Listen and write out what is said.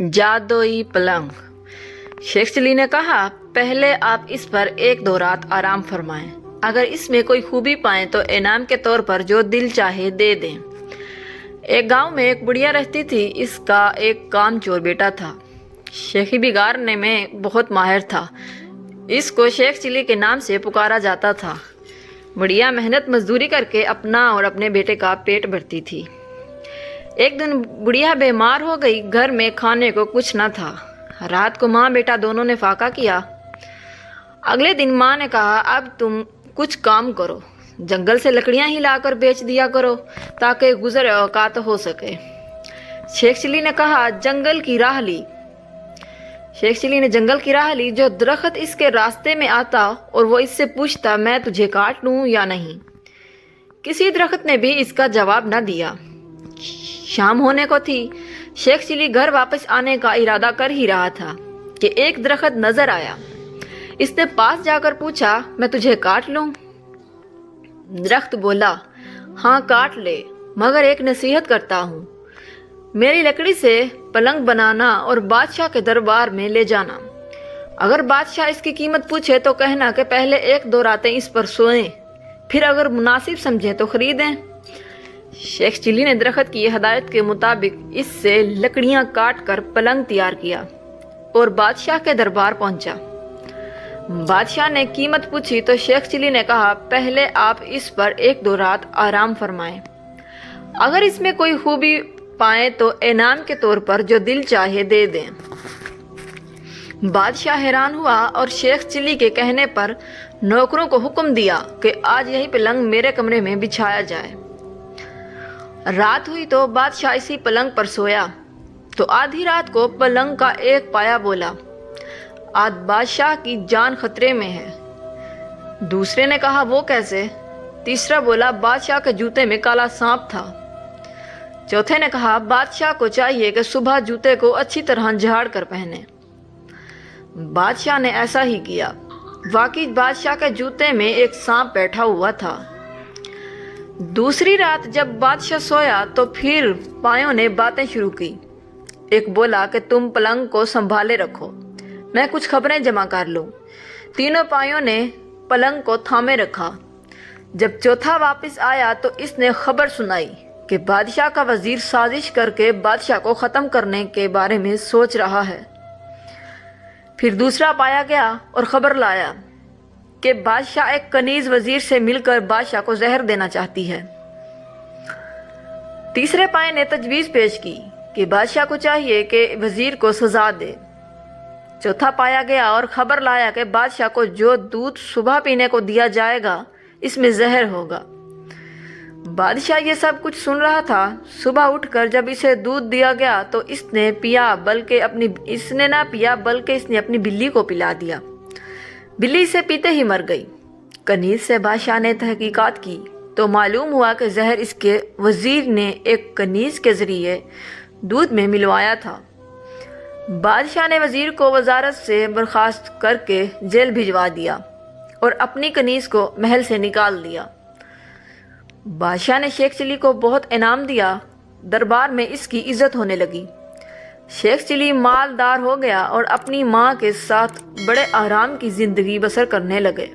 जादुई पलंग। शेख चिली ने कहा, पहले आप इस पर 1-2 रात आराम फरमाएं। अगर इसमें कोई खूबी पाएं तो इनाम के तौर पर जो दिल चाहे दे दें। एक गांव में एक बुढ़िया रहती थी। इसका एक कामचोर बेटा था। शेखी बिगाड़ने में बहुत माहिर था। इसको शेख चिली के नाम से पुकारा जाता था। बुढ़िया मेहनत मजदूरी करके अपना और अपने बेटे का पेट भरती थी। एक दिन बुढ़िया बीमार हो गई। घर में खाने को कुछ न था। रात को माँ बेटा दोनों ने फाका किया। अगले दिन माँ ने कहा, अब तुम कुछ काम करो, जंगल से लकड़ियाँ ही लाकर बेच दिया करो ताकि गुजर औकात हो सके। शेख चिली ने कहा, जंगल की राह ली। शेख चिली ने जंगल की राह ली। जो दरख्त इसके रास्ते में आता और वो इससे पूछता, मैं तुझे काट लूं या नहीं। किसी दरख्त ने भी इसका जवाब न दिया। शाम होने को थी। शेख चिली घर वापस आने का इरादा कर ही रहा था कि एक दरख्त नजर आया। इसने पास जाकर पूछा, मैं तुझे काट लूं? दरख्त बोला, हाँ काट ले, मगर एक नसीहत करता हूँ। मेरी लकड़ी से पलंग बनाना और बादशाह के दरबार में ले जाना। अगर बादशाह इसकी कीमत पूछे तो कहना कि पहले 1-2 रातें इस पर सोएं, फिर अगर मुनासिब समझे तो खरीदें। शेख चिली ने दरख्त की हदायत के मुताबिक इससे लकड़ियां काट कर पलंग तैयार किया और बादशाह के दरबार पहुंचा। बादशाह ने कीमत पूछी तो शेख चिली ने कहा, पहले आप इस पर 1-2 रात आराम फरमाएं। अगर इसमें कोई खूबी पाए तो इनाम के तौर पर जो दिल चाहे दे दें। बादशाह हैरान हुआ और शेख चिली के कहने पर नौकरों को हुक्म दिया कि आज यही पलंग मेरे कमरे में बिछाया जाए। रात हुई तो बादशाह इसी पलंग पर सोया तो आधी रात को पलंग का एक पाया बोला, आज बादशाह की जान खतरे में है। दूसरे ने कहा, वो कैसे? तीसरा बोला, बादशाह के जूते में काला सांप था। चौथे ने कहा, बादशाह को चाहिए कि सुबह जूते को अच्छी तरह झाड़ कर पहने। बादशाह ने ऐसा ही किया। वाकई बादशाह के जूते में एक सांप बैठा हुआ था। दूसरी रात जब बादशाह सोया तो फिर पायों ने बातें शुरू की। एक बोला कि तुम पलंग को संभाले रखो, मैं कुछ खबरें जमा कर लूं। तीनों पायों ने पलंग को थामे रखा। जब चौथा वापस आया तो इसने खबर सुनाई कि बादशाह का वजीर साजिश करके बादशाह को ख़त्म करने के बारे में सोच रहा है। फिर दूसरा पाया गया और खबर लाया कि बादशाह एक कनीज वजीर से मिलकर बादशाह को जहर देना चाहती है। तीसरे पाए ने तजवीज़ पेश की कि बादशाह को चाहिए कि वजीर को सजा दे। चौथा पाया गया और खबर लाया कि बादशाह को जो दूध सुबह पीने को दिया जाएगा इसमें जहर होगा। बादशाह ये सब कुछ सुन रहा था। सुबह उठकर जब इसे दूध दिया गया तो इसने ना पिया बल्कि इसने अपनी बिल्ली को पिला दिया। बिल्ली इसे पीते ही मर गई। कनीज से बादशाह ने तहकीकात की तो मालूम हुआ कि जहर इसके वजीर ने एक कनीज के जरिए दूध में मिलवाया था। बादशाह ने वजीर को वजारत से बर्खास्त करके जेल भिजवा दिया और अपनी कनीज को महल से निकाल दिया। बादशाह ने शेख चिली को बहुत इनाम दिया। दरबार में इसकी इज्जत होने लगी। शेख चिली मालदार हो गया और अपनी माँ के साथ बड़े आराम की जिंदगी बसर करने लगे।